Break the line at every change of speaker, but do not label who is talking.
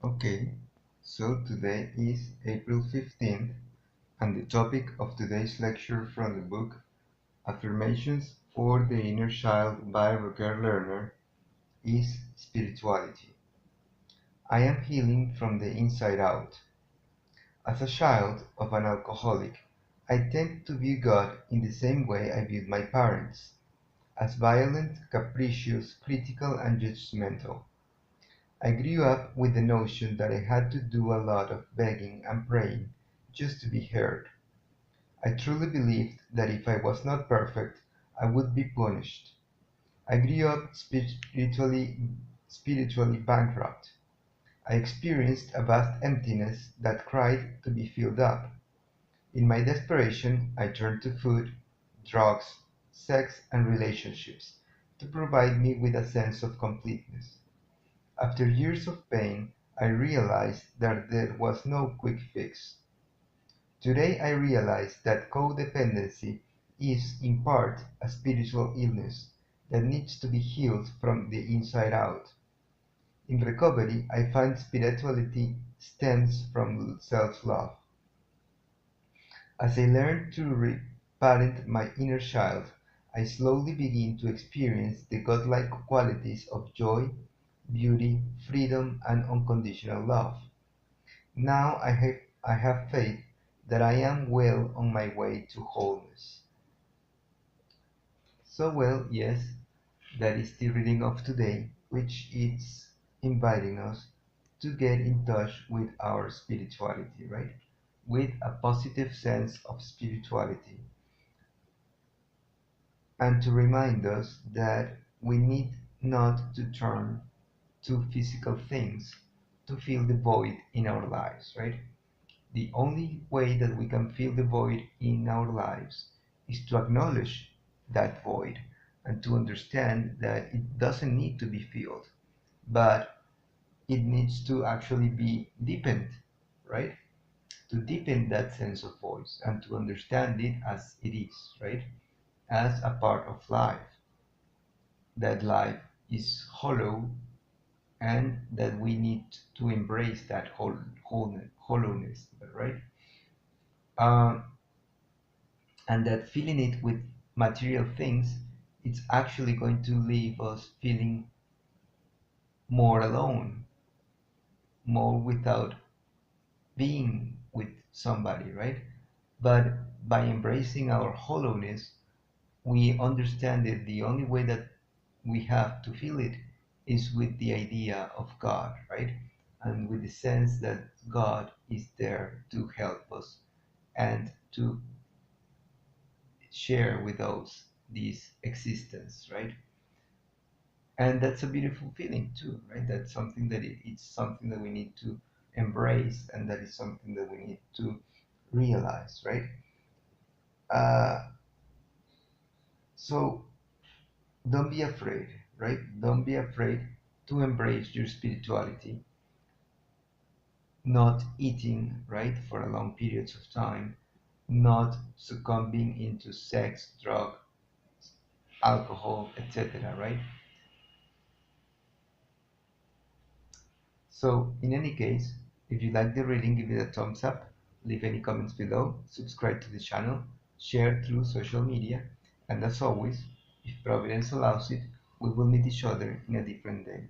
Okay, so today is April 15th, and the topic of today's lecture from the book Affirmations for the Inner Child by Roger Lerner is spirituality. I am healing from the inside out. As a child of an alcoholic, I tend to view God in the same way I viewed my parents, as violent, capricious, critical, and judgmental. I grew up with the notion that I had to do a lot of begging and praying just to be heard. I truly believed that if I was not perfect, I would be punished. I grew up spiritually bankrupt. I experienced a vast emptiness that cried to be filled up. In my desperation, I turned to food, drugs, sex, and relationships to provide me with a sense of completeness. After years of pain, I realized that there was no quick fix. Today I realize that codependency is, in part, a spiritual illness that needs to be healed from the inside out. In recovery, I find spirituality stems from self-love. As I learn to reparent my inner child, I slowly begin to experience the godlike qualities of joy, beauty, freedom, and unconditional love. Now I have faith that I am well on my way to wholeness. So well, yes, that is the reading of today, which is inviting us to get in touch with our spirituality, right? With a positive sense of spirituality, and to remind us that we need not to turn to physical things to fill the void in our lives, right? The only way that we can fill the void in our lives is to acknowledge that void and to understand that it doesn't need to be filled, but it needs to actually be deepened, right? To deepen that sense of voice and to understand it as it is, right? As a part of life, that life is hollow and that we need to embrace that hollowness, right? Um, and that filling it with material things, it's actually going to leave us feeling more alone, more without being with somebody, right? But by embracing our hollowness, we understand that the only way that we have to feel it is with the idea of God, right? And with the sense that God is there to help us and to share with us this existence, right? And that's a beautiful feeling too, right? That's something that it's something that we need to embrace, and that is something that we need to realize, right? uh, so don't be afraid, right? Don't be afraid to embrace your spirituality, not eating, right, for a long periods of time, not succumbing into sex, drug, alcohol, etc., right? So, in any case, if you like the reading, give it a thumbs up, leave any comments below, subscribe to the channel, share through social media, and as always, if Providence allows it, we will meet each other in a different day.